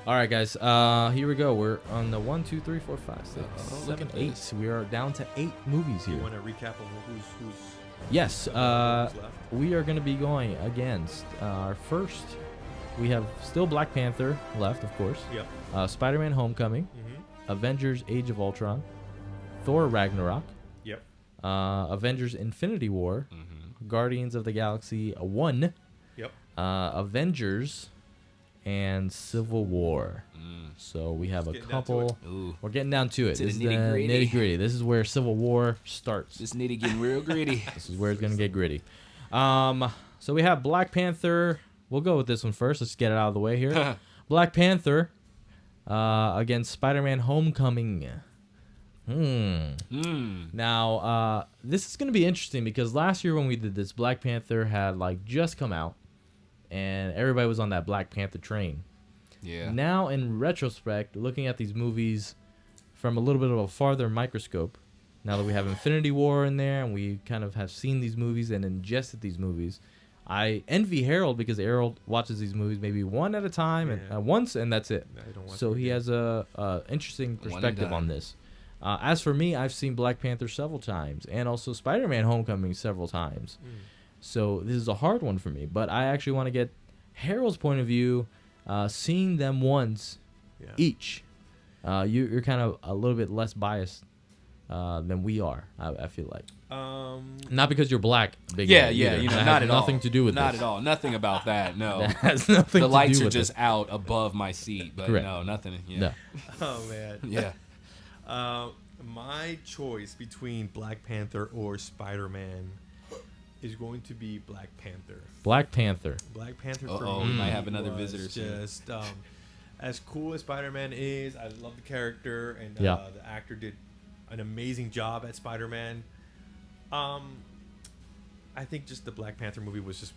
All right, guys. Here we go. We're on the 1, 2, 3, 4, 5, 6, Look 7, at 8. this. We are down to 8 movies You here. want to recap on who's Yes. who's left? We are going to be going against our first. We have still Black Panther left, of course. Yep. Spider-Man: Homecoming, Mm-hmm. Avengers: Age of Ultron, Thor: Ragnarok, Yep. Avengers: Infinity War, Guardians of the Galaxy 1, Yep. Avengers, and Civil War. So we have a getting down to couple. Ooh, We're getting down to it. To This the is the nitty-gritty. nitty-gritty. This is where Civil War starts. this nitty getting real gritty. This is where it's gonna get gritty. So we have Black Panther. We'll go with this one first. Let's get it out of the way here. Black Panther against Spider-Man: Homecoming. Now, this is gonna be interesting because last year when we did this, Black Panther had like just come out, and everybody was on that Black Panther train. Yeah. Now, in retrospect, looking at these movies from a little bit of a farther microscope, now that we have Infinity War in there and we kind of have seen these movies and ingested these movies, I envy Harold because Harold watches these movies maybe one at a time and once, and that's it. I don't watch So it he again. has a interesting One and perspective done. on this. As for me, I've seen Black Panther several times and also Spider-Man: Homecoming several times. So this is a hard one for me, but I actually want to get Harold's point of view, seeing them once Yeah. each. You're kind of a little bit less biased than we are. I feel like not because you're black. Big Yeah, A yeah, either. you know, That not has at all. nothing to do with Not this. at all. Nothing about that. No. That has nothing. The to lights do are with just it. out above my seat, but Correct. no, nothing. Yeah. No. Oh man. Yeah. My choice between Black Panther or Spider-Man is going to be Black Panther. Black Panther. Black Panther for Uh-oh, me we might have another was visitor soon. just as cool as Spider-Man is. I love the character, and Yeah. the actor did an amazing job at Spider-Man. I think just the Black Panther movie was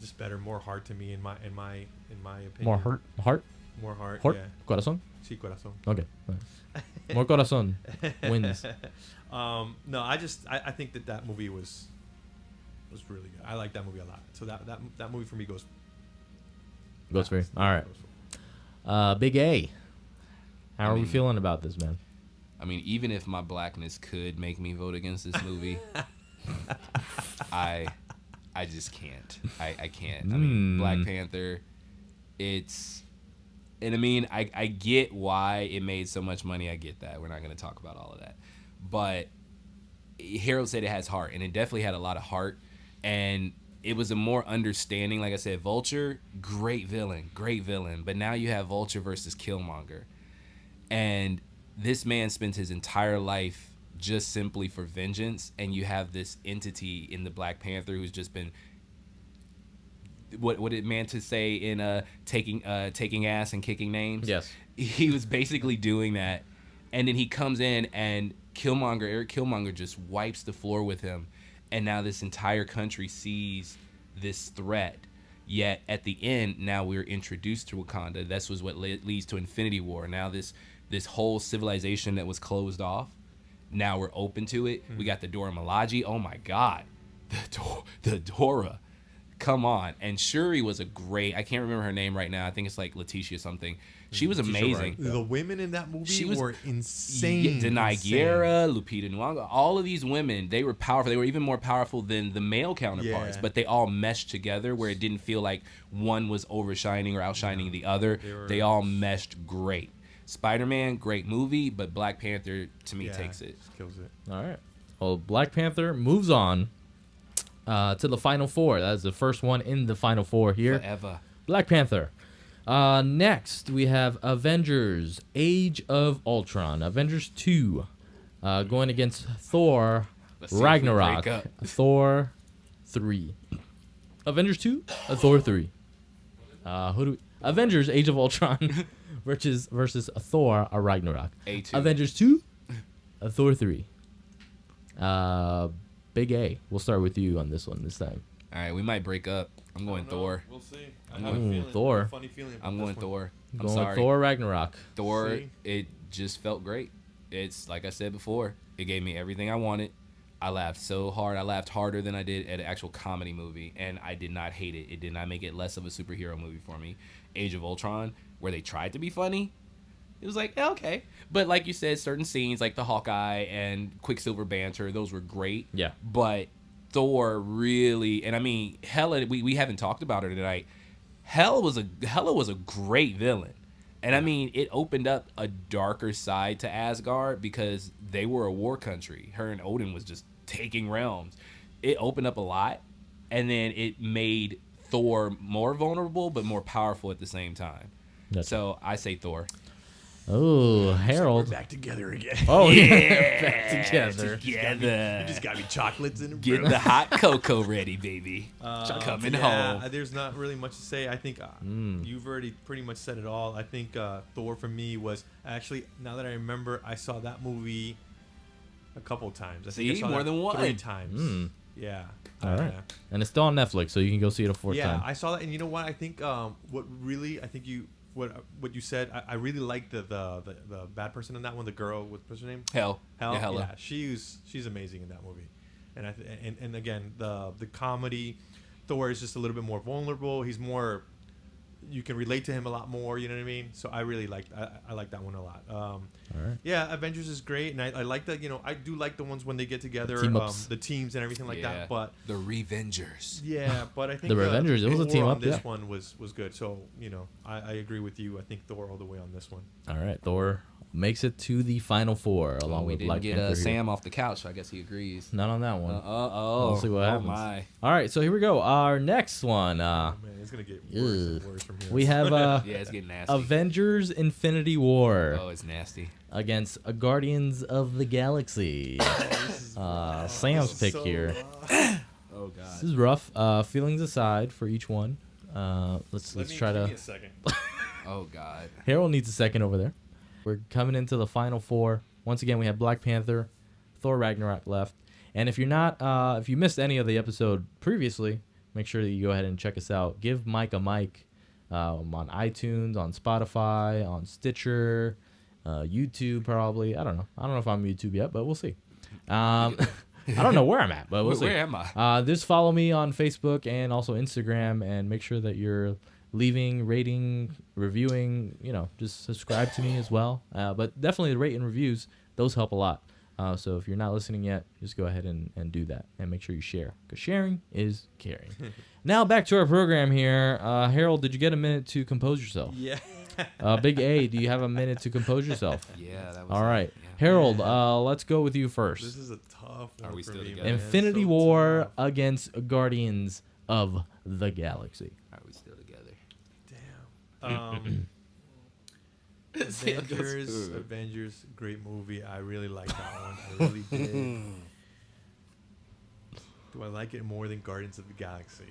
just better, more heart to me in my opinion. More heart. More heart. Heart. Yeah. Corazón. Sí, corazón. Okay. More corazón wins. No, I think that movie was really good. I like that movie a lot. So that movie for me goes. Goes for you. All right. Goes for- Big A. How I are we mean- feeling about this, man? I mean, even if my blackness could make me vote against this movie, I just can't. I can't. I mean, Black Panther, and I mean, I get why it made so much money. I get that. We're not going to talk about all of that. But Harold said it has heart, and it definitely had a lot of heart. And it was a more understanding, like I said, Vulture, great villain. But now you have Vulture versus Killmonger. And this man spent his entire life just simply for vengeance, and you have this entity in the Black Panther who's just been what it meant to say in taking ass and kicking names. Yes. He was basically doing that, and then he comes in and Eric Killmonger just wipes the floor with him, and now this entire country sees this threat. Yet at the end, now we're introduced to Wakanda. This was what leads to Infinity War. Now this whole civilization that was closed off, now we're open to it. We got the Dora Milaje. Oh my God, the Dora, come on. And Shuri was a great. I can't remember her name right now. I think it's like Letitia something. She was amazing. The women in that movie were insane. Yeah, Denai Guerra, Lupita Nyong'o, all of these women, they were powerful. They were even more powerful than the male counterparts, Yeah. but they all meshed together where it didn't feel like one was overshining or outshining the other. They all meshed great. Spider-Man, great movie, but Black Panther, to me, takes it. Kills it. All right. Well, Black Panther moves on to the final four. That's the first one in the final four here. Forever. Black Panther. Next, we have Avengers: Age of Ultron. Avengers 2 going against Thor: Let's see if we Ragnarok. break up. Thor 3. Avengers 2, Thor 3. Avengers: Age of Ultron versus Thor: Ragnarok. A2. Avengers 2, Thor 3. Big A. We'll start with you on this one this time. All right, we might break up. I'm going Thor. We'll see. I'm I have a going feeling, Thor. a funny feeling. about I'm this going one. Thor. I'm Going sorry. with Thor: Ragnarok. Thor, See? it just felt great. It's like I said before, it gave me everything I wanted. I laughed so hard. I laughed harder than I did at an actual comedy movie, and I did not hate it. It did not make it less of a superhero movie for me. Age of Ultron, where they tried to be funny, it was like, yeah, okay. But like you said, certain scenes like the Hawkeye and Quicksilver banter, those were great. Yeah. But Thor really, and I mean, Hela, we haven't talked about her tonight. Hela was a great villain. And I mean, it opened up a darker side to Asgard because they were a war country. Her and Odin was just taking realms. It opened up a lot, and then it made Thor more vulnerable but more powerful at the same time. So I say Thor. Oh, Harold. We're back together again. Oh, yeah. Back together. You just got me chocolates in Get the hot cocoa ready, baby. Coming home. There's not really much to say. I think you've already pretty much said it all. I think Thor for me was actually, now that I remember, I saw that movie a couple times. I think I saw more that than one. 3 times. Yeah. All right. And it's still on Netflix, so you can go see it a 4th time. Yeah, I saw that, and you know what? I think what you said, I really liked the bad person in that one, the girl, what's her name? Hell. Yeah, Hela. she's amazing in that movie, and and again the comedy, Thor is just a little bit more vulnerable. He's more, you can relate to him a lot more. You know what I mean? So I really liked I like that one a lot. All right. Yeah, Avengers is great, and I like that. You know, I do like the ones when they get together, Team-ups. the teams and everything like that. But the Revengers. yeah, but I think The Revengers, it was a Thor team on up, this yeah. one was good. So you know, I agree with you. I think Thor all the way on this one. All right. Thor makes it to the final 4 along We with didn't Black get Panther. here. Sam off the couch, so I guess he agrees. Not on that one. We'll see what happens. My. All right. So here we go. Our next one. Man, it's gonna get worse and worse from here. We have Yeah, it's getting nasty. Avengers Infinity War Oh, it's nasty. against Guardians of the Galaxy. Sam's pick here. Oh God. This is rough. Feelings aside for each one. Let's try give to. me a second. Oh God. Harold needs a second over there. We're coming into the final 4. Once again, we have Black Panther, Thor Ragnarok left. And if you're not, if you missed any of the episode previously, make sure that you go ahead and check us out. Give Mike a mic on iTunes, on Spotify, on Stitcher, YouTube probably. I don't know. I don't know if I'm on YouTube yet, but we'll see. I don't know where I'm at, but we'll see. Where am I? Just follow me on Facebook and also Instagram, and make sure that you're leaving, rating, reviewing, just subscribe to me as well. But definitely the rate and reviews, those help a lot. So if you're not listening yet, just go ahead and do that, and make sure you share, because sharing is caring. Now back to our program here. Harold, did you get a minute to compose yourself? Yeah. Big A, do you have a minute to compose yourself? Yeah, that was All right. Yeah. Harold, let's go with you first. This is a tough one. Are we for still me, together? man. Infinity So War tough. against Guardians of the Galaxy. Are we still together? Damn. Avengers, great movie. I really like that one. I really did. Do I like it more than Guardians of the Galaxy?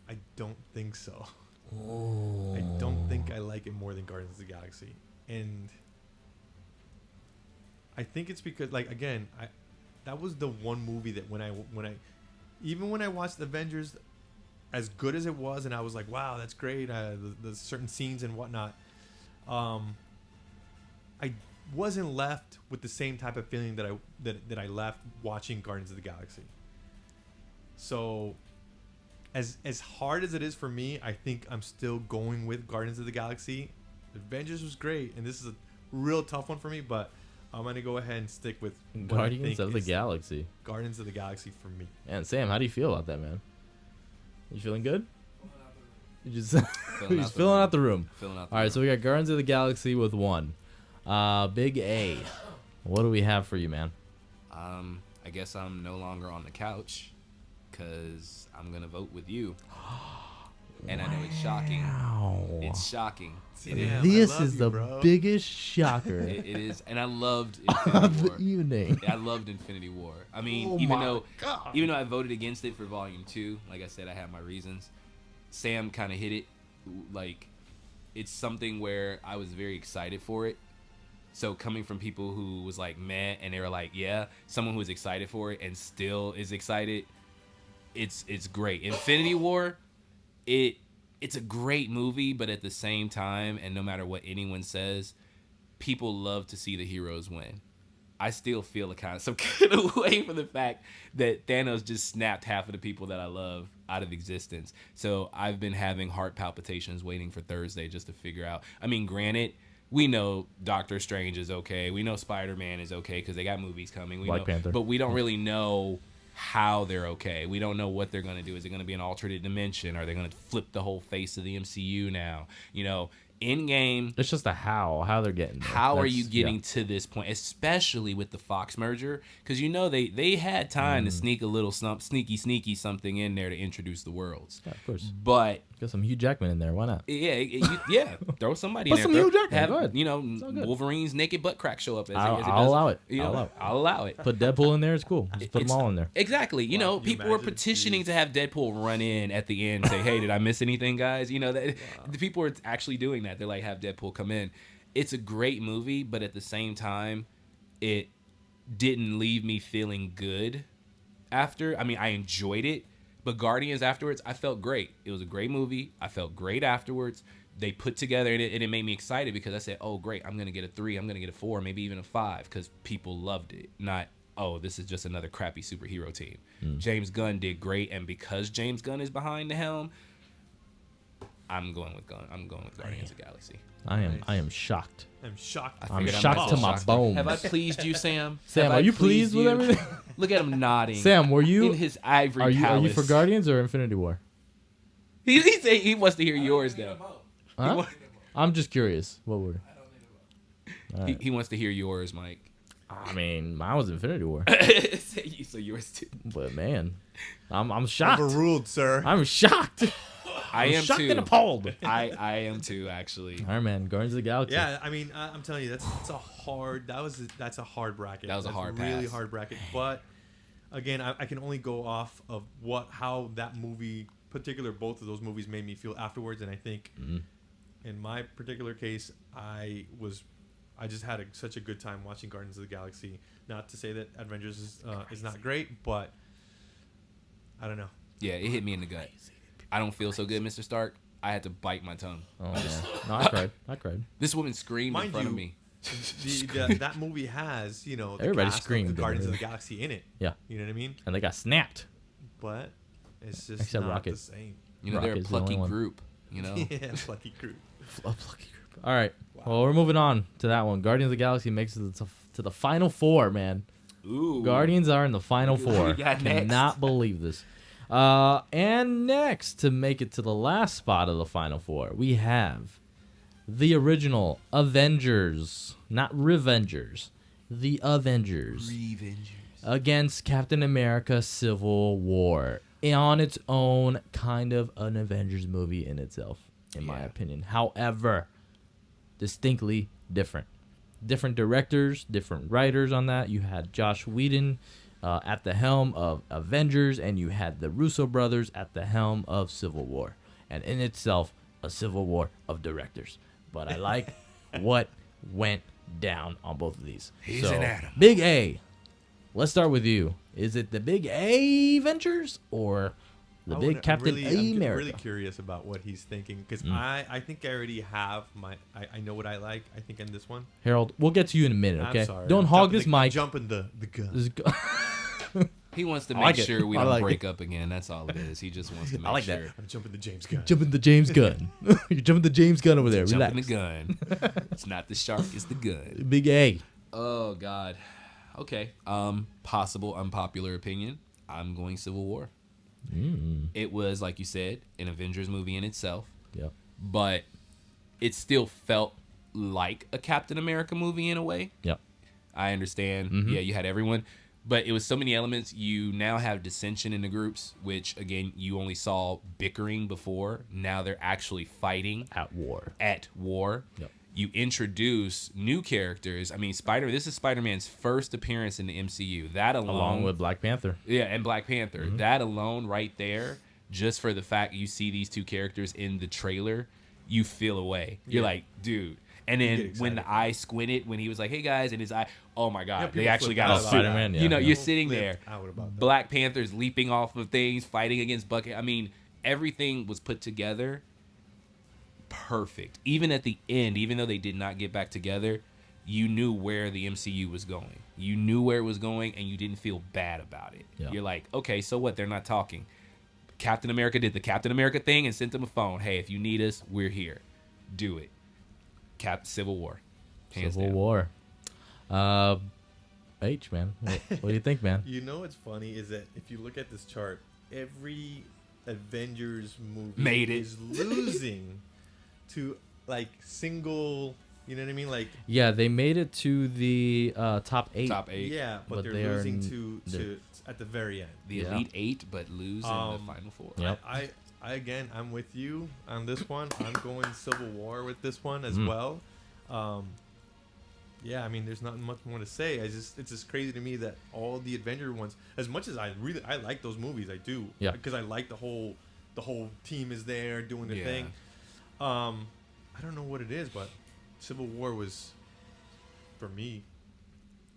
I don't think so. I don't think I like it more than Guardians of the Galaxy. And I think it's because, like, again, that was the one movie that when I even when I watched Avengers, as good as it was, and I was like, wow, that's great, the certain scenes and whatnot, I wasn't left with the same type of feeling that I left watching Guardians of the Galaxy. So as hard as it is for me, I think I'm still going with Guardians of the Galaxy. Avengers was great, and this is a real tough one for me, but I'm going to go ahead and stick with what I Guardians think of the is Galaxy. Guardians of the Galaxy for me. And Sam, how do you feel about that, man? You feeling good? You just he's filling out the room. All right, so we got Guardians of the Galaxy with 1. Big A, what do we have for you, man? I guess I'm no longer on the couch because I'm gonna vote with you. And I know it's shocking. It's shocking. It is. This is the biggest shocker It is, and I loved of Infinity the War. evening. I loved Infinity War. I mean, Oh even my though God. I voted against it for Volume 2, like I said, I have my reasons. Sam kind of hit it. Like, it's something where I was very excited for it. So coming from people who was like, meh, and they were like, yeah, someone who was excited for it and still is excited, it's great. Infinity War, it's a great movie, but at the same time, and no matter what anyone says, people love to see the heroes win. I still feel some kind of way for the fact that Thanos just snapped half of the people that I love out of existence. So I've been having heart palpitations waiting for Thursday just to figure out. I mean, granted, we know Doctor Strange is okay. We know Spider-Man is okay because they got movies coming. Black Panther. But we don't really know how they're okay. We don't know what they're going to do. Is it going to be an alternate dimension? Are they going to flip the whole face of the MCU now? Endgame. It's just how they're getting there. How are you getting to this point, especially with the Fox merger? Because they had time to sneak a little sneaky something in there to introduce the worlds. Yeah, of course. But got some Hugh Jackman in there. Why not? Yeah. Throw somebody Put in some there. Hugh Jackman. Have, Go ahead. Wolverine's naked butt crack show up. I'll allow it. I'll allow it. Put Deadpool in there. It's cool. Just put them all in there. Exactly. People were petitioning to have Deadpool run in at the end and say, hey, did I miss anything, guys? The people are actually doing that. They're like, have Deadpool come in. It's a great movie, but at the same time, it didn't leave me feeling good after. I mean, I enjoyed it, but Guardians afterwards, I felt great. It was a great movie. I felt great afterwards. They put together, and it made me excited because I said, oh, great, I'm going to get a 3, I'm going to get a 4, maybe even a 5, because people loved it. Not, oh, this is just another crappy superhero team. James Gunn did great, and because James Gunn is behind the helm, I'm going with Guardians of the Galaxy. I am shocked. I'm shocked. I'm shocked to my bones. Have I pleased you, Sam? Sam, are you pleased with everything? Look at him nodding. Sam, were you in his ivory palace? Are you for palace. Guardians or Infinity War? He wants to hear yours though. Huh? I'm just curious. What were? He wants to hear yours, Mike. I mean, mine was Infinity War. So yours too. But man, I'm shocked. Overruled, sir. I'm shocked. I am shocked too. and appalled. I am too, actually. All right, man. Guardians of the Galaxy. Yeah, I mean, I'm telling you, that's a hard bracket. That was a hard really pass. hard bracket. But again, I can only go off of how that movie, both of those movies, made me feel afterwards. And I think, in my particular case, I just had such a good time watching Guardians of the Galaxy. Not to say that Avengers is not great, but I don't know. Yeah, it hit me in the gut. I don't feel so good, Mr. Stark. I had to bite my tongue. Oh man. No, I cried. This woman screamed Mind in front you, of me. That movie has, the Everybody cast screamed of the in Guardians it. of the Galaxy in it. Yeah. You know what I mean? And they got snapped. But it's just Except not Rocket. the same. They're a Rocket's the only plucky one. group. Yeah, plucky group. A plucky group. All right. Well, we're moving on to that one. Guardians of the Galaxy makes it to the final 4, man. Ooh. Guardians are in the final 4. We got next. Cannot believe this. And next, to make it to the last spot of the final 4, we have the original Avengers, not Revengers, the Avengers against Captain America: Civil War. On its own, kind of an Avengers movie in itself, in my opinion. However, distinctly different. Different directors, different writers on that. You had Josh Whedon at the helm of Avengers, and you had the Russo brothers at the helm of Civil War. And in itself, a civil war of directors. But I like what went down on both of these. He's an atom. Big A. Let's start with you. Is it the Big A Avengers or the Big Captain I'm America? really curious about what he's thinking because I think I already have I know what I like. I think in this one. Harold, we'll get to you in a minute, okay? I'm sorry. Don't I'm hog jumping this mic. Jumping the gun. This is He wants to I make like it. sure we I don't like break up again. That's all it is. He just wants to make like sure. that. I'm jumping the James Gunn. jumping the James Gunn. You're jumping the James Gunn over there. Jumping Relax. the gun. It's not the shark, it's the gun. Big A. Oh God. Okay. Possible unpopular opinion. I'm going Civil War. It was, like you said, an Avengers movie in itself. Yeah. But it still felt like a Captain America movie in a way. Yep. I understand. Yeah, you had everyone. But it was so many elements. You now have dissension in the groups, which, again, you only saw bickering before. Now they're actually fighting. At war. Yep. You introduce new characters. I mean, this is Spider-Man's first appearance in the MCU. That Along with Black Panther. Yeah, and Black Panther. That alone right there, just for the fact you see these two characters in the trailer, you feel away. You're like, dude. And then when the eye squinted, when he was like, hey, guys, and his eye, oh, my God. They actually got a suit. Spider-Man, yeah. You know, Yeah. you're sitting there. Out about that. Black Panther's leaping off of things, fighting against Bucket. I mean, everything was put together perfect. Even at the end, even though they did not get back together, you knew where the MCU was going. You knew where it was going, and you didn't feel bad about it. Yeah. You're like, okay, so what? They're not talking. Captain America did the Captain America thing and sent them a phone. Hey, if you need us, we're here. Do it. Civil War. Hands Civil down. War. H, man. What do you think, man? You know what's funny is that if you look at this chart, every Avengers movie Made it. is losing to like single. You know what I mean? Like Yeah, they made it to the top 8. Top 8. yeah, but But they're they are losing they're- to at the very end. The Yeah. Elite 8, but lose in the Final 4. Yep. I again, I'm with you on this one. I'm going Civil War with this one as Mm. well. Yeah, I mean, there's not much more to say. It's just crazy to me that all the Avenger ones, as much as I like those movies, I do. Yeah. Because I like the whole team is there doing their Yeah. thing. I don't know what it is, but Civil War was, for me,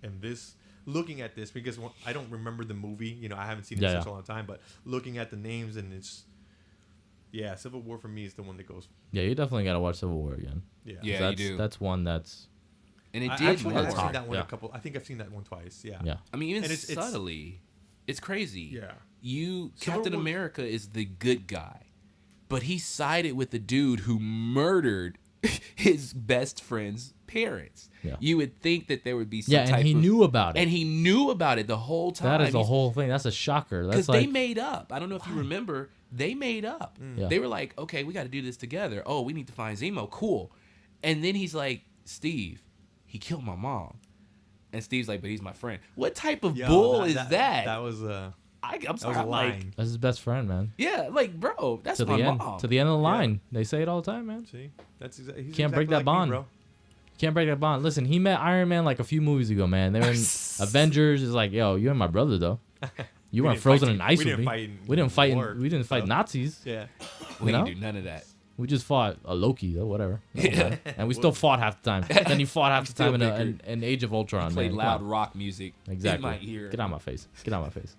and this, looking at this, because I don't remember the movie, you know, I haven't seen it in Yeah, such yeah. a long time, but looking at the names and yeah, Civil War for me is the one that goes, Yeah, you definitely got to watch Civil War again. yeah. Yeah, that's, you do. That's one that's... And it I did actually, work. I've seen that one Yeah. I think I've seen that one twice, yeah. Yeah. I mean, even And it's- subtly, it's crazy. Yeah. You, Civil Captain War- America is the good guy, but he sided with the dude who murdered his best friend's parents. Yeah. You would think that there would be some Yeah, type and he of, knew about it. and he knew about it the whole time. That is the whole thing. That's a shocker. That's Because like... they made up. I don't know if you remember. They made up. Yeah. They were like, okay, we got to do this together. Oh, we need to find Zemo. Cool. And then he's like, Steve, he killed my mom. And Steve's like, but he's my friend. What type of Yo, bull is that? That was I'm that sorry. was a I'm line. like, That's his best friend, man. yeah, like, bro, that's To my the end. mom. To the end of the Yeah. line. They say it all the time, man. See, that's exactly. Can't break that bond. bro. Can't break that bond. Listen, he met Iron Man like a few movies ago, man. They were in Avengers. Is like, yo, you're my brother, though. You We weren't didn't frozen fight- in ice we with didn't me. fight in We didn't fight. war We didn't fight stuff. Nazis. Yeah. We know? didn't do none of that. We just fought a Loki or whatever. Yeah. And we still fought half the time. Then you fought half the still time bickered. in Age of Ultron. Played man. loud Come rock music on. Exactly. in my ear. Get out of my face. Get out of my face.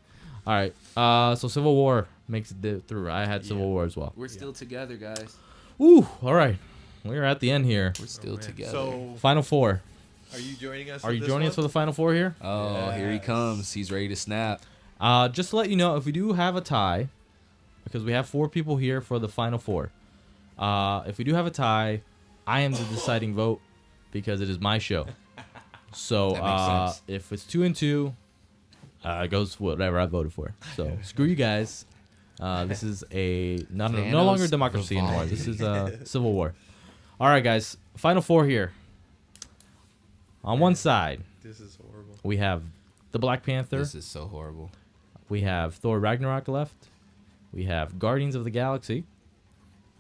All right. So Civil War makes it through. I had Civil Yeah. War as well. We're still together, guys. Ooh. All right. We're at the end here. We're still Man. together. So, Final four. are you joining us? Are you joining us for the final four here? oh, here he Yes. comes. He's ready to snap. Just to let you know, if we do have a tie, because we have 4 people here for the final 4. If we do have a tie, I am the deciding vote because it is my show. So That makes sense. if it's 2 and 2, it goes whatever I voted for. So screw you guys. This is no longer Thanos democracy anymore. Vivaldi. This is Civil War. All right, guys. Final 4 here. On one side, This is horrible. we have the Black Panther. This is so horrible. We have Thor Ragnarok left. We have Guardians of the Galaxy.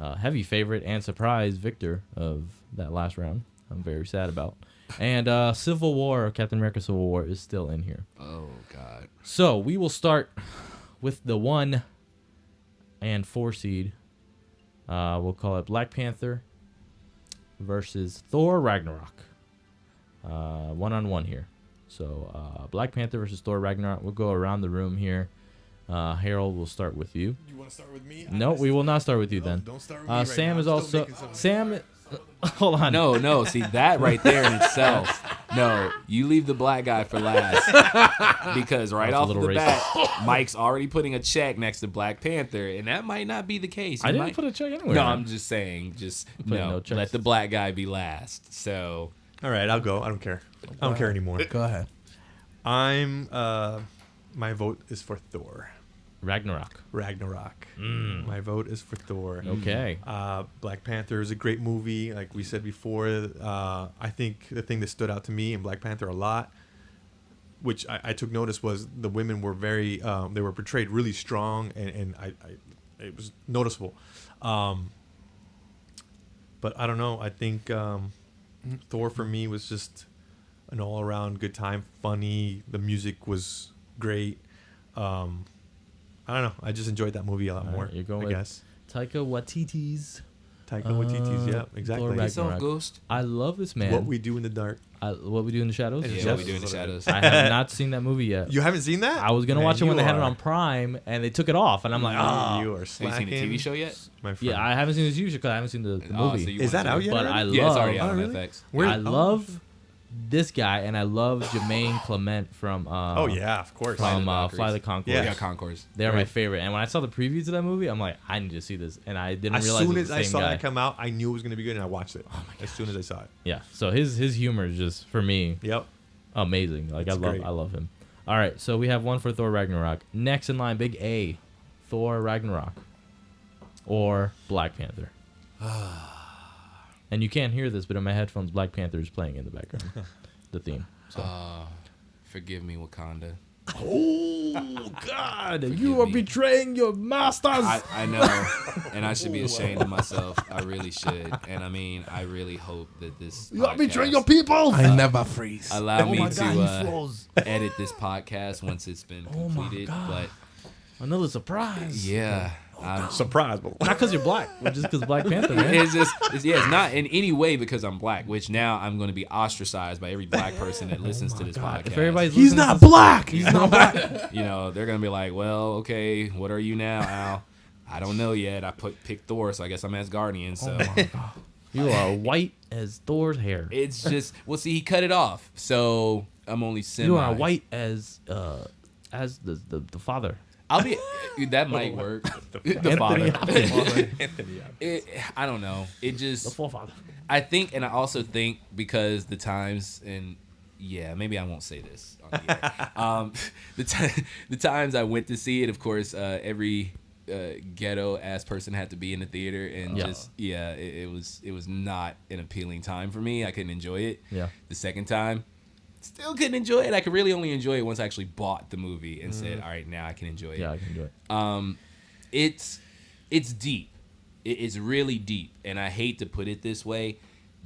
Heavy favorite and surprise victor of that last round. I'm very sad about. And Civil War, Captain America Civil War is still in here. Oh, God. So we will start with the 1 and 4 seed. We'll call it Black Panther versus Thor Ragnarok. 1-on-1 here. So Black Panther versus Thor Ragnarok. We'll go around the room here. Harold, we'll start with you. You want to start with me? No, we will not start with you then. Don't start with me right Sam now. is I'm still also making some- Sam. Hold on. No, see, that right there in itself. No, you leave the black guy for last. Because right That's a off little the racist. bat, Mike's already putting a check next to Black Panther, and that might not be the case. I He didn't might- put a check anywhere. No, man. I'm just saying, Putting no no, checks. let the black guy be last. So, All right, I'll go. I don't care. I don't care anymore. go ahead. I'm. My vote is for Thor. Ragnarok. Ragnarok. Mm. My vote is for Thor. Okay. Black Panther is a great movie. Like we said before, I think the thing that stood out to me in Black Panther a lot, which I took notice, was the women were very, they were portrayed really strong, and it was noticeable. But I don't know. I think Thor for me was just an all-around good time, funny. The music was great. I don't know. I just enjoyed that movie a lot All right, more. you're going I with guess. Taika Waititi's. Taika Waititi's, yeah, Thor exactly. Ragnarok. Yourself, Ghost. I love this man. What We Do in the Dark. What We Do in the Shadows. Yeah, Yeah, Yes. what we do in the shadows. I have not seen that movie yet. You haven't seen that? I was gonna Man, watch it when you they had it are- on Prime, and they took it off, and I'm like, ah. You are Have you slacking. seen the TV show yet? My friend. Yeah, I haven't seen the TV show because I haven't seen the Oh, movie. so you Is want that to. out yet? But I already? Yeah, it's love- already out Oh, on really? FX. Where- I love this guy, and I love Jermaine Clement from Oh yeah, of course. from Valkyries. Fly the Conchords. Yeah. Yeah, Concourse. They're my Right. favorite. And when I saw the previews of that movie, I'm like, I need to see this, and I didn't As realize soon it as was the I same saw guy. that come out, I knew it was going to be good, and I watched it. Oh as soon as I saw it. Yeah, so his humor is just for me Yep. amazing. Like It's I great. love him. All right, so we have one for Thor Ragnarok. Next in line, big A, Thor Ragnarok, or Black Panther. And you can't hear this, but in my headphones, Black Panther is playing in the background, the theme. So. Forgive me, Wakanda. Oh God! Forgive You are me. betraying your masters. I know, and I should be ashamed of myself. I really should. And I mean, I really hope that this You are betraying your podcast people. I never freeze. allow me my to God, he froze. edit this podcast once it's been Oh my completed. God. Another surprise. But yeah, I'm, Surprise, but Not because you're black, but just because Black Panther, man. it's not in any way because I'm black. Which now I'm going to be ostracized by every black person that listens to this podcast. If everybody's He's listening not to black. He's not black. You know, they're gonna be like, well, okay, what are you now, Al? I don't know yet. I picked Thor, so I guess I'm Asgardian. So Oh my God. You are white as Thor's hair. it's just, well, see, he cut it off, so I'm only semi. You are white as the father. I'll be. That might work. The Anthony father. Hopkins. I don't know. It The just. forefather. I think, and I also think because the times and. Yeah, maybe I won't say this on the air. The times I went to see it, of course, every ghetto ass person had to be in the theater, and Yeah. it was not an appealing time for me. I couldn't enjoy it. Yeah. The second time, still couldn't enjoy it. I could really only enjoy it once I actually bought the movie and said, "All right, now I can enjoy it." Yeah, I can do it. It's deep. It's really deep, and I hate to put it this way.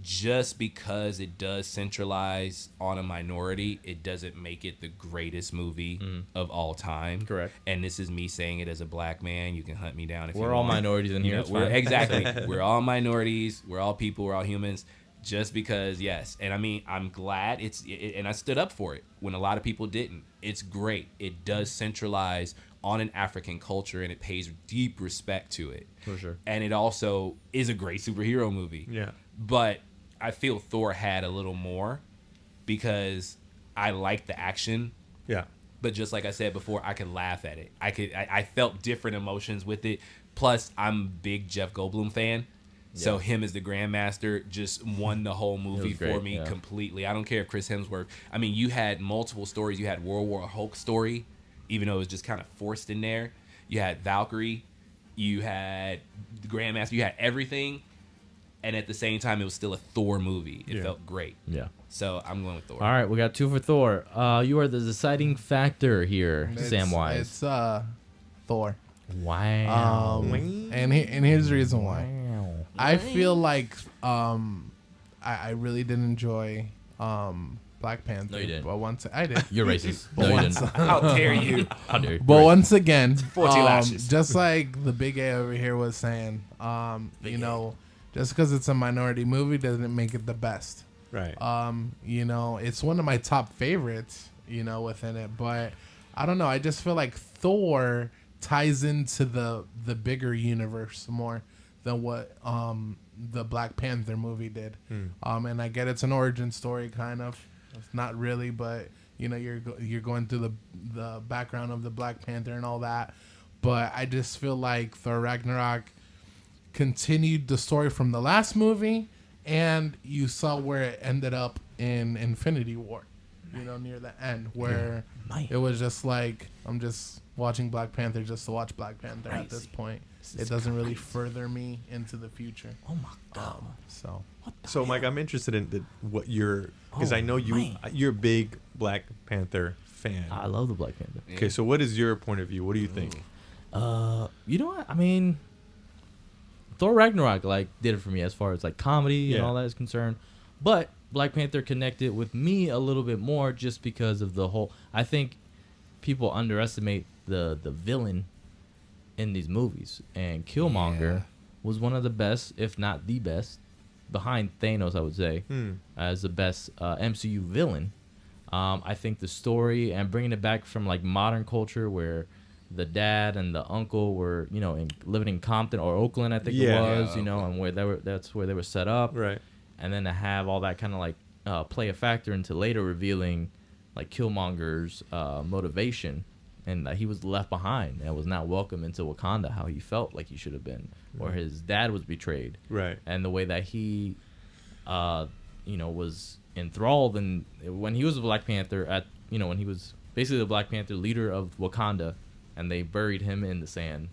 Just because it does centralize on a minority, it doesn't make it the greatest movie of all time. Correct. And this is me saying it as a black man. You can hunt me down if you We're want. all minorities in You here. know, It's we're, fine. exactly. We're all minorities. We're all people. We're all humans. Just because, yes. And I mean, I'm glad and I stood up for it when a lot of people didn't. It's great. It does centralize on an African culture, and it pays deep respect to it. For sure. And it also is a great superhero movie. Yeah. But I feel Thor had a little more because I like the action. Yeah. But just like I said before, I could laugh at it. I felt different emotions with it. Plus, I'm a big Jeff Goldblum fan. So him as the Grandmaster just won the whole movie for great, me yeah. completely. I don't care if Chris Hemsworth. I mean, you had multiple stories. You had World War Hulk story, even though it was just kind of forced in there. You had Valkyrie. You had the Grandmaster. You had everything. And at the same time, it was still a Thor movie. It felt great. Yeah. So I'm going with Thor. All right, we got 2 for Thor. You are the deciding factor here, Samwise. It's Thor. Wow. And here's the reason why. Wow. I feel like I really did enjoy Black Panther. No, you didn't. But once I did. You're racist. But No, you once- didn't. How dare you? How dare you? But You're once again, 40 lashes. just like the big A over here was saying, you know, just because it's a minority movie doesn't make it the best. Right. You know, it's one of my top favorites, you know, within it. But I don't know. I just feel like Thor ties into the bigger universe more than what the Black Panther movie did. And I get it's an origin story, kind of. It's not really, but you know, you're going through the background of the Black Panther and all that. But I just feel like Thor Ragnarok continued the story from the last movie, and you saw where it ended up in Infinity War, you know, near the end, where it was just like, I'm just watching Black Panther just to watch Black Panther at this point. It doesn't really further me into the future. Oh my God. So, Mike, I'm interested in what because I know you're a big Black Panther fan. I love the Black Panther. Okay, so what is your point of view? What do you think? You know what? I mean, Thor Ragnarok did it for me as far as comedy and all that is concerned. But Black Panther connected with me a little bit more just because of the whole. I think people underestimate the villain in these movies, and Killmonger was one of the best, if not the best, behind Thanos, I would say, as the best MCU villain. I think the story and bringing it back from modern culture where the dad and the uncle were, living in Compton or Oakland, I think it was, and where that's where they were set up. Right. And then to have all that kind of play a factor into later revealing like Killmonger's motivation, and that he was left behind and was not welcome into Wakanda how he felt like he should have been, or his dad was betrayed, Right. and the way that he was enthralled, and when he was a Black Panther when he was basically the Black Panther leader of Wakanda, and they buried him in the sand,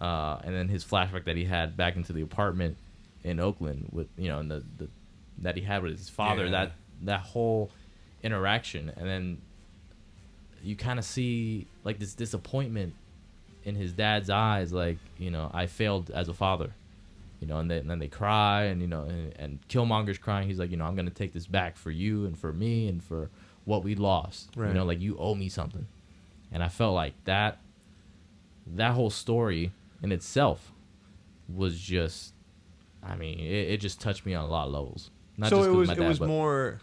and then his flashback that he had back into the apartment in Oakland with and the that he had with his father, that whole interaction, and then you kind of see like this disappointment in his dad's eyes, like I failed as a father, and then they cry, and and Killmonger's crying. He's like, I'm gonna take this back for you and for me and for what we lost. Right. Like you owe me something, and I felt like that whole story in itself was just, it just touched me on a lot of levels. Not So just 'cause it was my dad, it was but- more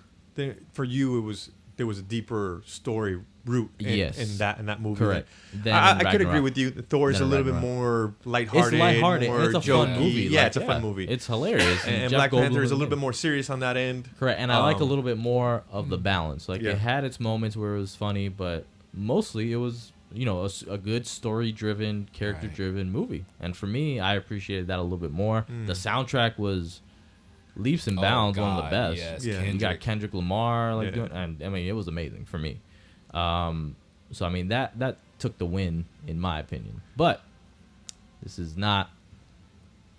for you. There was a deeper story root Yes. in that movie. Correct. Then I in could agree Ragnarok. with you. Thor is Then a in little bit Ragnarok. more lighthearted. It's lighthearted. More It's a jokey. fun movie. Yeah, like, it's a fun movie. It's hilarious. and Jeff Black Panther Goldblum is a little good. bit more serious on that end. Correct, and I like a little bit more of the balance. Like Yeah. it had its moments where it was funny, but mostly it was a good story-driven, character-driven movie. And for me, I appreciated that a little bit more. The soundtrack was leaps and bounds one of the best. Yes, Yeah. You got Kendrick Lamar Yeah. doing, and it was amazing for me. So that took the win in my opinion. But this is not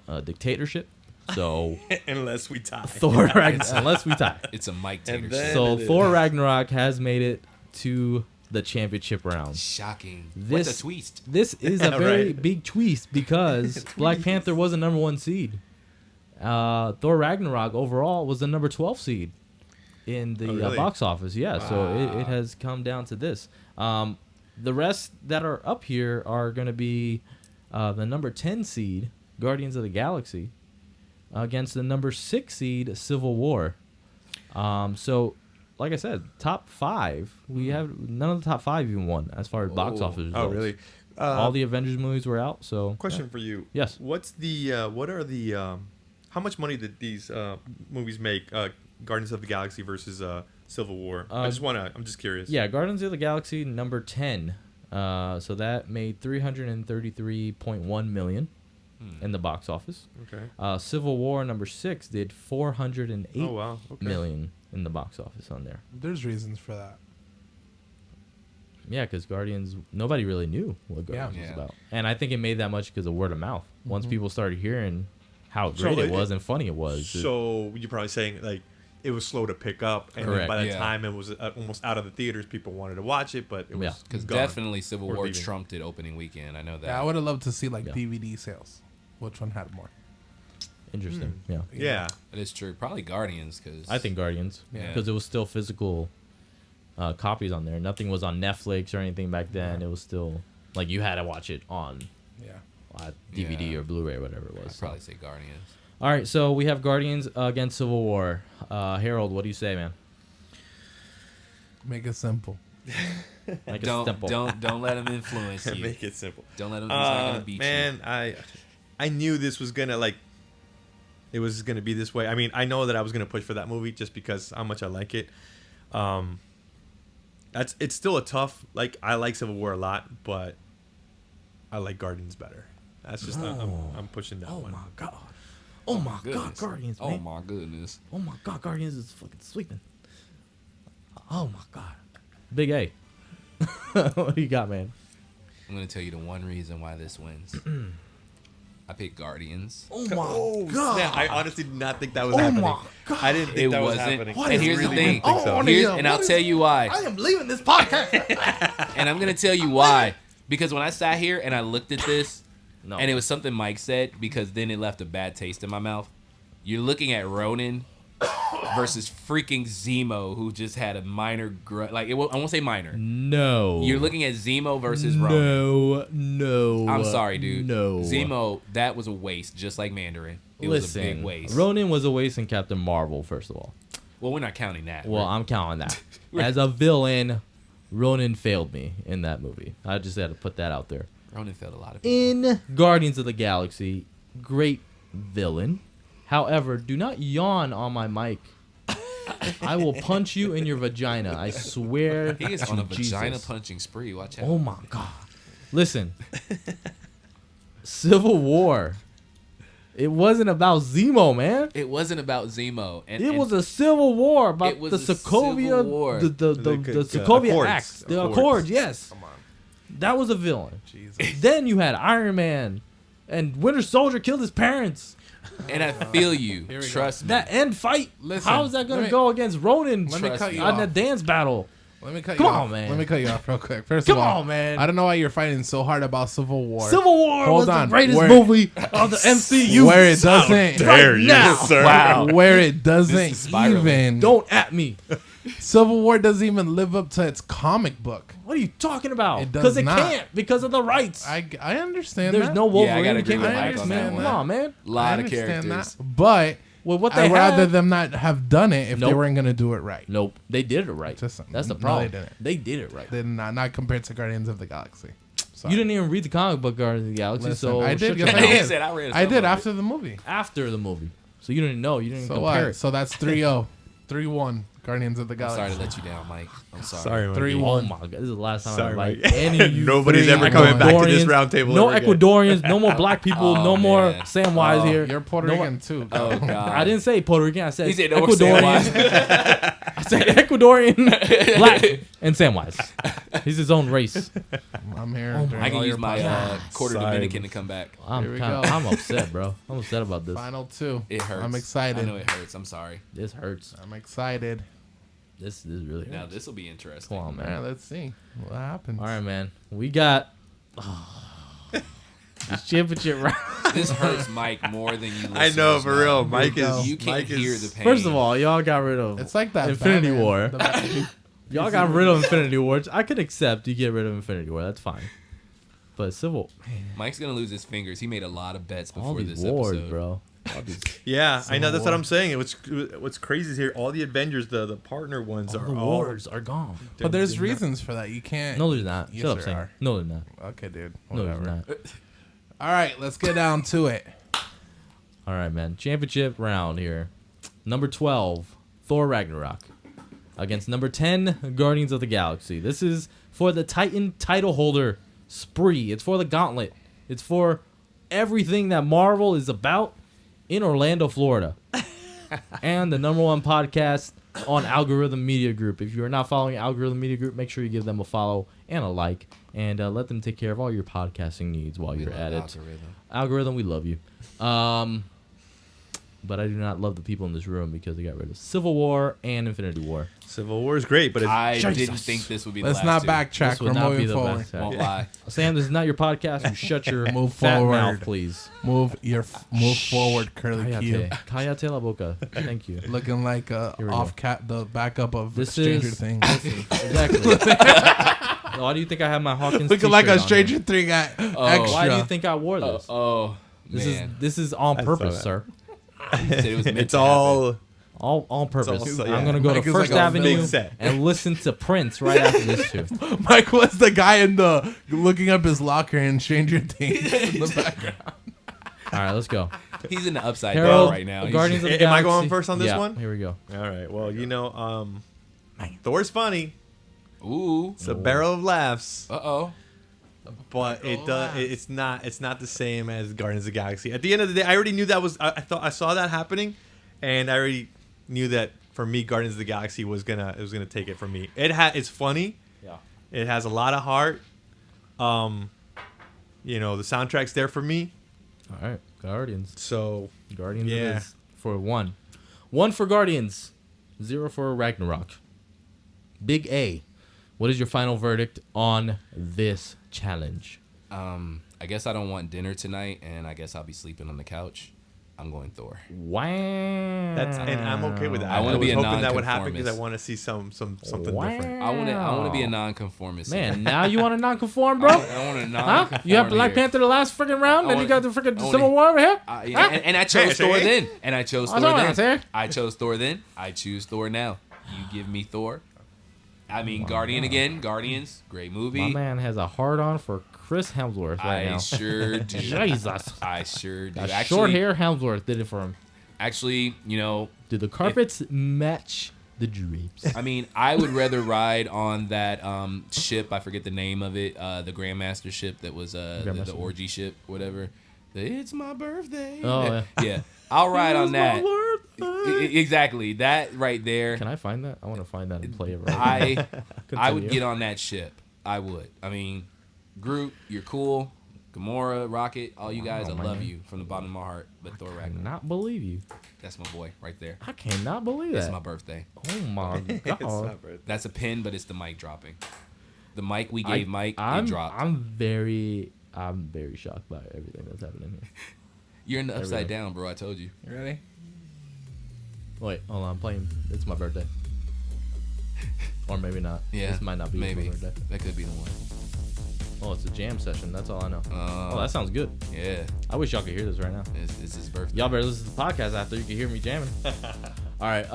a dictatorship, so Unless we tie. Thor Ragnarok, unless we tie. It's a Mike And Tater. then- So it is. Thor Ragnarok has made it to the championship round. Shocking. This- What a twist. This is a very Right. big twist because Black Panther was the number 1 seed. Thor Ragnarok overall was the number 12 seed in the really? box office. Yeah, so it has come down to this. The rest that are up here are going to be the number 10 seed, Guardians of the Galaxy, against the number 6 seed, Civil War. So, like I said, top 5, we have none of the top 5 even won as far as box Oh. office results. Oh, really? All the Avengers movies were out. So Question for you. Yes. What's the what are the how much money did these movies make? Guardians of the Galaxy versus Civil War. I'm just curious. yeah, Guardians of the Galaxy number 10. So that made 333.1 million in the box office. Okay. Civil War number 6 did 408 Oh wow. Okay. million in the box office on there. There's reasons for that. Yeah, because Guardians, nobody really knew what Guardians was Yeah. about, and I think it made that much because of word of mouth. Once people started hearing how So great it it- was and funny it was, So you're probably saying like it was slow to pick up, and then Correct. by the Yeah. time it was almost out of the theaters, people wanted to watch it, but it was Yeah. Because gone. definitely Civil Or War leaving. trumped it opening weekend. I know that. Yeah, I would have loved to see like Yeah. DVD sales. Which one had more? interesting. Yeah, Yeah. That is true. Probably Guardians, because I think Guardians, Yeah. because it was still physical copies on there. Nothing was on Netflix or anything back then. It was still like you had to watch it on Yeah. DVD Yeah. or Blu-ray or whatever it was. I'd So. probably say Guardians. All right, so we have Guardians against Civil War. Harold, what do you say, man? Make it simple. Make it Don't simple. don't let him influence you. Make it simple. Don't let him. He's not gonna beat Man, I knew this was gonna it was gonna be this way. I mean, I know that I was gonna push for that movie just because how much I like it. It's still a tough. I like Civil War a lot, but I like Guardians better. That's just I'm pushing that one. God. Oh my God, Goodness. Guardians, Oh man. my goodness. Oh my God, Guardians is fucking sweeping. Oh my God. Big A. What do you got, man? I'm gonna tell you the one reason why this wins. I picked Guardians. Oh my God. Snap. I honestly did not think that was Oh happening. my God. I didn't think It that was wasn't. happening. What And is here's the really thing. didn't think so. Oh, Here's- yeah, and what I'll is- tell you why. I am leaving this podcast. And I'm gonna tell you why. Because when I sat here and I looked at this, No. and it was something Mike said, because then it left a bad taste in my mouth. You're looking at Ronan versus freaking Zemo, who just had a minor I won't say minor. No. You're looking at Zemo versus Ronan. No. I'm sorry, dude. No. Zemo, that was a waste, just like Mandarin. It was a big waste. Ronan was a waste in Captain Marvel, first of all. Well, we're not counting that. Well, We're- I'm counting that. As a villain, Ronan failed me in that movie. I just had to put that out there. Ronan failed a lot of people. In Guardians of the Galaxy, great villain. However, do not yawn on my mic I will punch you in your vagina. I swear. He is to on a Jesus. vagina punching spree. Watch out. Oh my God. Listen. Civil War. It wasn't about Zemo, man. It wasn't about Zemo. It was a civil war about It was the a Sokovia, civil war. the Sokovia Accords. Acts, the Accords. Accords. Yes, Come on. that was a villain. Jesus. Then you had Iron Man, and Winter Soldier killed his parents. And I feel you. Here we go. Trust me. That end fight. Listen, how is that going let to me- go against Ronin? Let me Trust cut me. you On off. that dance battle. Let me cut Come you on, off. man. Let me cut you off real quick. First Come of all, on, man. I don't know why you're fighting so hard about Civil War. Civil War Hold was on. the greatest Where- movie of the MCU. where it doesn't Dare Right you, now. sir? Wow. where it This is doesn't spiraling. even Don't at me. Civil War doesn't even live up to its comic book. What are you talking about? It does Because it not. can't. Because of the rights. I understand There's that. no Yeah, I Wolverine. gotta You can't agree with get Mike X on Men. that Come one. on, man. Lot I of understand characters. that. But Well, what they I'd rather had- them not have done it if they Nope. weren't going to do it right. Nope, they did it right. Just- That's the no, problem. they didn't. They did it right. They're not compared to Guardians of the Galaxy. Sorry. You didn't even read the comic book Guardians of the Galaxy, Listen, so I did. shut your Yes, I mouth. He did. said, I read I some did of it. after the movie. After the movie, so you didn't know. You didn't So compare what? it. So that's 3-0. 3-1. Guardians of the I'm Galaxy. sorry to let you down, Mike. I'm sorry. Sorry, Mikey. 3-1. Oh my god, this is the last time Sorry, I like Mike. any of you. Nobody's three ever coming back to this Ecuadorians. round table No ever again. Ecuadorians, no more black people, Oh, no more man. Samwise Oh, here. You're Puerto No, Rican too. Oh, God. I didn't say Puerto Rican. I said He said no more Ecuadorian. Samwise. I said Ecuadorian, black, and Samwise. He's his own race. I'm here. Oh during I can all use your my podcasts. quarter Side. Dominican to come back. Here we I'm go. upset, bro. I'm upset about this. Final 2. It hurts. I'm excited. I know it hurts. I'm sorry. This hurts. I'm excited. This really hurts. Now this will be interesting. Come on, All man. right, let's see what happens. All right, man. We got this championship round. This hurts Mike more than you. I know, listeners for real. know. Mike go. is. You can't Mike hear is, the pain. First of all, y'all got rid of It's like that Infinity Batman- War. the Batman- Y'all got rid of Infinity War. I could accept you get rid of Infinity War. That's fine. But Civil, Mike's gonna lose his fingers. He made a lot of bets all before these this wars, episode. bro. All these, Yeah, I know. Civil That's what War. I'm saying. What's crazy is here, all the Avengers, the partner ones all are the all. wars are gone. But there's they're not- reasons for that. You can't. No, there's not. Yes, Shut up, there Sam. are. No, there's not. Okay, dude. No, Whatever. there's not. All right, let's get down to it. All right, man. Championship round here. Number 12, Thor Ragnarok, against number 10, Guardians of the Galaxy. This is for the Titan title holder spree. It's for the gauntlet. It's for everything that Marvel is about in Orlando, Florida. And the number 1 podcast on Algorithm Media Group. If you are not following Algorithm Media Group, make sure you give them a follow and a like, and let them take care of all your podcasting needs while you're at it. Algorithm. Algorithm, we love you. But I do not love the people in this room because they got rid of Civil War and Infinity War. Civil War is great, but it's, I Jesus. didn't think this would be the Let's last not two. backtrack. This We're would not be moving the forward. best. Won't lie. Sam, this is not your podcast. You shut your Move fat forward. mouth, please. Move forward, curly Q. Cállate. Cállate la boca. Thank you. Looking like a Here we off cat, the backup of This Stranger is Things. exactly. Why do you think I have my Hawkins Looking like a t-shirt on Stranger here? Thing guy. Oh. Extra. Why do you think I wore this? This Man. is on I saw purpose, that. sir. He said it was meant it's to happen. all. All on purpose. all- yeah. I'm gonna go Mike to is First like a Avenue big set. and listen to Prince right after this too. Mike was the guy in the looking up his locker in Stranger Things in the background. All right, let's go. He's in the upside Harold, down right now. He's Guardians of the Am I Galaxy. going first on this Yeah, one? Here we go. All right. Well, Thor's funny. Ooh. It's a barrel of laughs, Uh-oh. but it's not the same as Guardians of the Galaxy. At the end of the day, I already knew that was. I thought I saw that happening, and I already knew that for me, Guardians of the Galaxy was gonna take it from me. It's funny. Yeah. It has a lot of heart. The soundtrack's there for me. All right, Guardians. So Guardians Yeah. is for 1. 1 for Guardians, 0 for Ragnarok. Big A. What is your final verdict on this challenge? I guess I don't want dinner tonight, and I guess I'll be sleeping on the couch. I'm going Thor. Wow. and I'm okay with that. I wanna was be a hoping that would happen because I nonconformist. want to see something Wow. different. I want to be a nonconformist. Man, now you want to non-conform, bro? I want to Huh? non-conform. You have Black here. Panther the last freaking round, I and you wanna- got the freaking I wanna- Civil War over here? Yeah, and I chose Hey, Thor see? then. And I chose I Thor know what I'm then. saying. I chose Thor then. I choose Thor now. You give me Thor. I mean, Guardian again. Guardians, great movie. My man has a hard-on for Chris Hemsworth right I now. sure do. Jesus. I sure do. That short hair Hemsworth did it for him. Actually, Do the carpets match The drapes. I mean, I would rather ride on that ship. I forget the name of it. The Grandmaster ship that was the orgy ship, whatever. It's my birthday. Oh, yeah. Yeah. I'll ride on that. My Exactly. That right there. Can I find that? I want to find that and play it right now. I would Continue. get on that ship. I would. I mean, Groot, you're cool. Gamora, Rocket, all you guys, I love you from the bottom of my heart. But Thor I Ragnarok, cannot believe you. that's my boy right there. I cannot believe That's that. my birthday. Oh my It's god. not birthday. That's a pin, but it's the mic dropping. The mic we gave Mike, I'm, it dropped. I'm very shocked by everything that's happening here. You're in the upside Everything. down, bro. I told you. You ready? Wait, hold on. I'm playing. It's my birthday. Or maybe not. Yeah, This might not be maybe. my birthday. That could be the one. Oh, it's a jam session. That's all I know. Oh, that sounds good. Yeah, I wish y'all could hear this right now. it's his birthday. Y'all better listen to the podcast after you can hear me jamming. All right.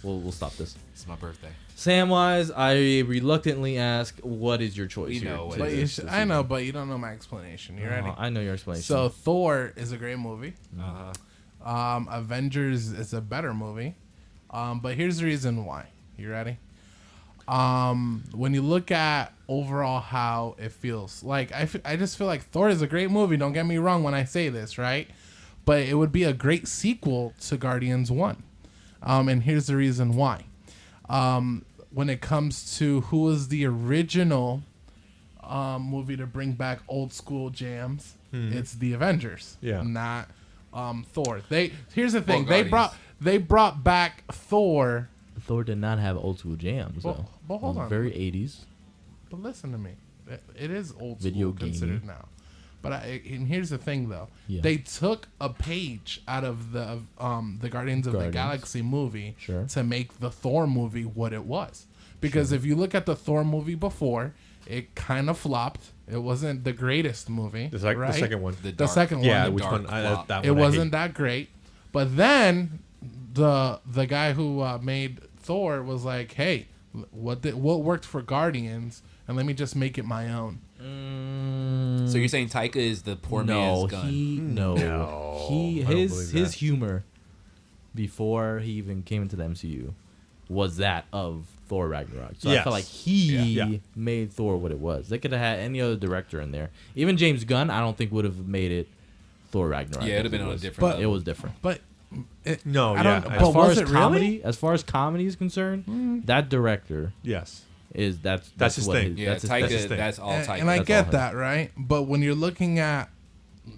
We'll stop this. It's my birthday. Samwise, I reluctantly ask, what is your choice? We here know what to it But this- you is. should, this I know, evening? but you don't know my explanation. You ready? I know your explanation. So Thor is a great movie. Uh-huh. Avengers is a better movie. But here's the reason why. You ready? When you look at overall how it feels, like I just feel like Thor is a great movie. Don't get me wrong when I say this, right? But it would be a great sequel to Guardians 1. And here's the reason why. When it comes to who was the original movie to bring back old school jams, it's the Avengers, Yeah. not Thor. Here's the thing. Guardians. They brought back Thor. Thor did not have old school jams, though. But hold It was on. very 80s. But listen to me. It is old Video school considered gaming. now. But and here's the thing though. Yeah. They took a page out of the Guardians of the Guardians. Galaxy movie Sure. to make the Thor movie what it was. Because if you look at the Thor movie before, it kind of flopped. It wasn't the greatest movie. The right? second one. The second one. Yeah, the which dark one? flop. That It one I hate. wasn't that great. But then the guy who made Thor was like, "Hey, what worked for Guardians, and let me just make it my own." So you're saying Taika is the poor no, man's gun? No, I don't believe his that. humor before he even came into the MCU was that of Thor Ragnarok. So I Yes. felt like he Yeah. made Thor what it was. They could have had any other director in there. Even James Gunn, I don't think would have made it Thor Ragnarok. Yeah, it'd have as been it on a was. different But- It level. was different. But No, I yeah. don't. I- But As far was as it really? comedy, as far as comedy is concerned, that director yes. is that's his what thing. Yeah, that's his Taika. his thing. That's all And, Taika. and I That's get all that, right? But when you're looking at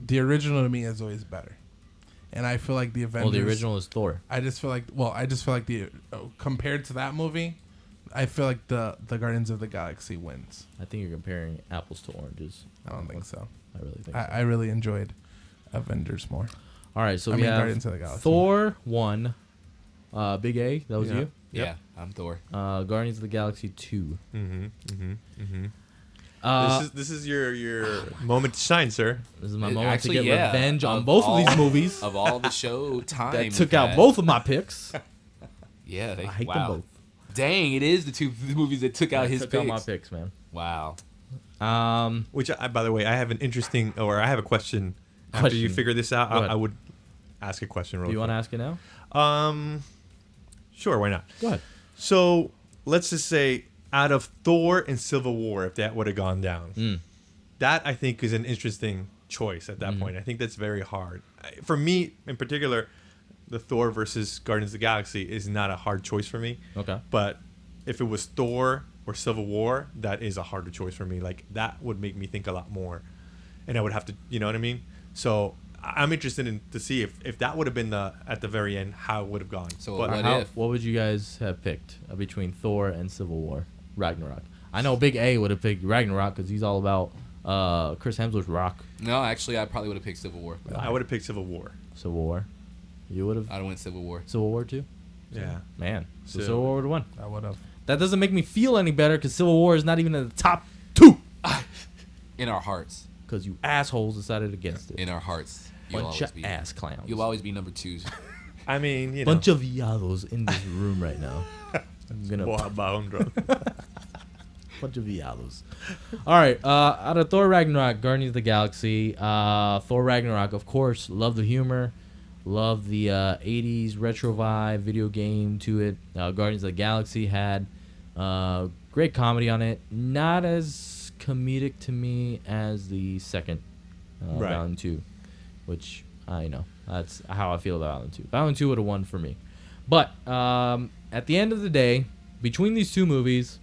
the original, to me is always better. And I feel like the Avengers. well, the original is Thor. I just feel like the compared to that movie, I feel like the Guardians of the Galaxy wins. I think you're comparing apples to oranges. I don't think so. I really think. I really enjoyed Avengers more. All right, so I we mean, have Guardians of the Galaxy. Thor 1, Big A, that was Yeah. you. Yeah, I'm Thor. Guardians of the Galaxy 2. This is your moment to shine, sir. This is my It- moment actually, to get yeah, revenge on of both of these all- movies Of all the show time that we've took out had. both of my picks. Yeah, they, I hate wow. them both. Dang, it is the two movies that took out his took picks. out my picks, man. Wow. Which, by the way, I have an interesting, or I have a question. After you Question. figure this out, Go ahead. I would ask a question. Do Real you want to quick. ask it now? Sure, why not? Go ahead. So let's just say, out of Thor and Civil War, if that would have gone down, that I think is an interesting choice at that point. I think that's very hard. For me, in particular, the Thor versus Guardians of the Galaxy is not a hard choice for me. Okay. But if it was Thor or Civil War, that is a harder choice for me. Like, that would make me think a lot more. And I would have to, you know what I mean? So I'm interested in to see if that would have been at the very end, how it would have gone. So But what How, if? what would you guys have picked between Thor and Civil War? Ragnarok. I know Big A would have picked Ragnarok because he's all about Chris Hemsworth's rock. No, actually, I probably would have picked Civil War. I would have picked Civil War. Civil War. You would have I'd have went Civil War. Civil War too? Yeah. Man. So So- Civil War would have won. I would have. That doesn't make me feel any better because Civil War is not even in the top 2 In our hearts. because you assholes decided against it. In our hearts. You'll Bunch always of be. ass clowns. You'll always be number 2. I mean, you know. Bunch of viados in this room right now. I'm gonna bunch of viados. All right, out of Thor Ragnarok, Guardians of the Galaxy, Thor Ragnarok, of course, love the humor. Love the 80s retro vibe video game to it. Guardians of the Galaxy had great comedy on it. Not as comedic to me as the second Right. Valiant 2, which I know. That's how I feel about Valiant 2. Valiant 2 would have won for me. But at the end of the day, between these two movies,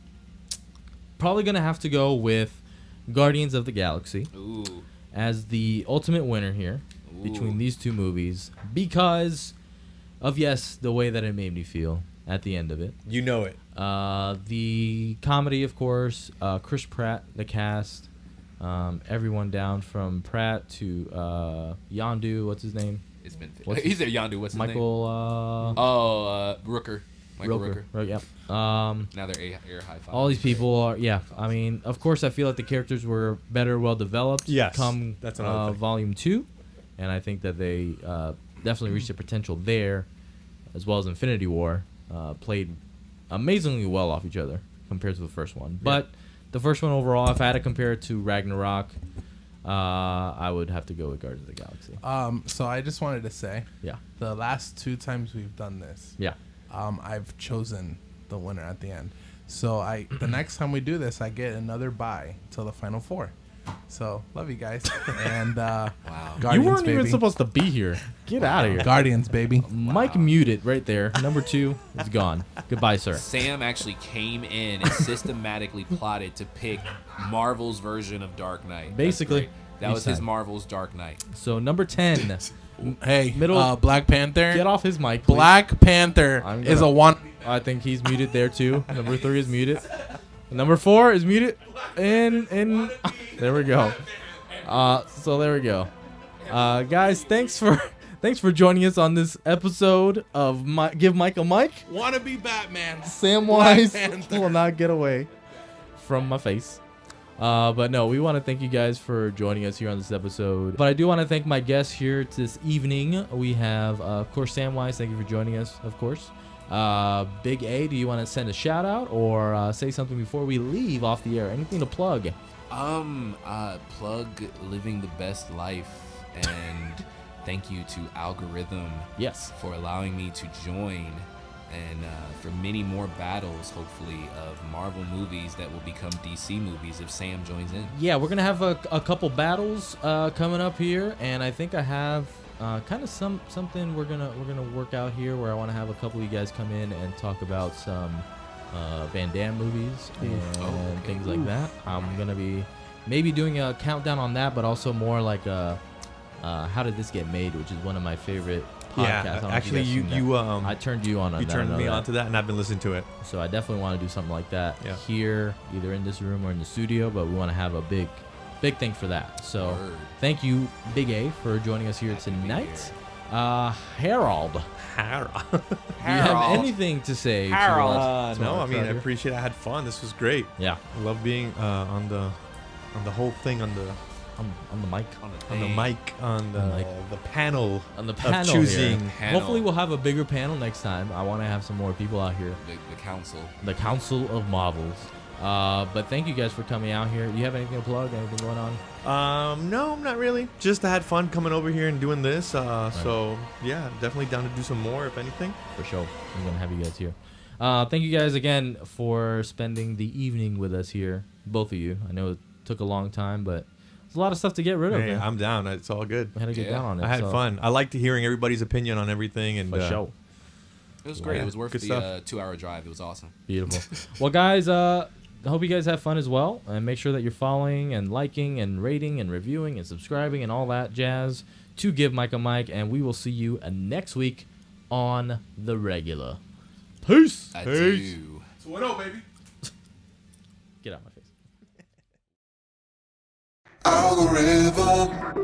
probably going to have to go with Guardians of the Galaxy Ooh. as the ultimate winner here between these two movies because of, yes, the way that it made me feel at the end of it. You know it. The comedy, of course, Chris Pratt, the cast, everyone down from Pratt to Yondu, what's his name? It's been. What's He's there. Yondu. What's his name? Michael. Rooker. Michael Rooker. Right, yeah. Now they're air high five. All these people are, yeah. I mean, of course, I feel like the characters were better, well developed. Yes, Come that's another thing. Volume 2, and I think that they definitely reached their potential there, as well as Infinity War. Played amazingly well off each other compared to the first one. But the first one overall, if I had to compare it to Ragnarok, I would have to go with Guardians of the Galaxy. So I just wanted to say, Yeah. the last 2 times we've done this, Yeah. I've chosen the winner at the end. So the next time we do this, I get another bye till the final 4. So love you guys. And Wow. Guardians, You weren't baby. even supposed to be here. Get out of here. Guardians, baby. Mike muted right there. Number 2 is gone. Goodbye, sir. Sam actually came in and systematically plotted to pick Marvel's version of Dark Knight. That's Basically, great. That each was his time. Marvel's Dark Knight. So number 10, Hey, Middle- Black Panther. get off his mic, please. Black Panther I'm is gonna- a one. I think he's muted there too. Number 3 is muted. Number 4 is muted. And there we go. So there we go. Guys, thanks for joining us on this episode of Give Mike a Mic. Wanna be Batman. Samwise Panther. will not get away from my face. But no, we want to thank you guys for joining us here on this episode. But I do want to thank my guests here this evening. We have, of course, Samwise. Thank you for joining us, of course. Big A, do you want to send a shout out or say something before we leave off the air? Anything to plug? Plug Living the Best Life, and thank you to Algorithm Yes. for allowing me to join, and for many more battles, hopefully, of Marvel movies that will become DC movies if Sam joins in. Yeah, we're gonna have a couple battles coming up here, and I think I have kind of something we're gonna work out here where I want to have a couple of you guys come in and talk about some Van Damme movies and things like that. I'm gonna be maybe doing a countdown on that, but also more like how did this get made, which is one of my favorite podcasts. I don't know if actually, guys seen that. you I turned you on you that. I turned know me that. onto that, and I've been listening to it. So I definitely want to do something like that Yeah. here, either in this room or in the studio. But we want to have a big thing for that. So Word. thank you, Big A, for joining us here Happy to be tonight. Harold, do Harold. you have anything to say? to Harold. us- to No, our I mean, crowd I here? appreciate it. I had fun. This was great. Yeah, I love being on the whole thing, on the on the mic, on the mic, on the mic. the panel on the of panel choosing. here. Panel. Hopefully, we'll have a bigger panel next time. I want to have some more people out here. The council. The Council of Marvels. But thank you guys for coming out here. You have anything to plug? Anything going on? No, not really. Just I had fun coming over here and doing this. So yeah, definitely down to do some more, if anything. For sure. I'm going to have you guys here. Thank you guys again for spending the evening with us here. Both of you. I know it took a long time, but there's a lot of stuff to get rid of. Hey, man. I'm down. It's all good. We had to get Yeah. down on it. I had so- fun. I liked hearing everybody's opinion on everything, and For sure. It was great. Yeah, It was worth good the stuff. 2-hour drive. It was awesome. Beautiful. Well, guys, I hope you guys have fun as well. And make sure that you're following and liking and rating and reviewing and subscribing and all that jazz to Give Mike a Mic. And we will see you next week on the regular. Peace. I Peace. do. So what up, baby? Get out of my face. Algorithm.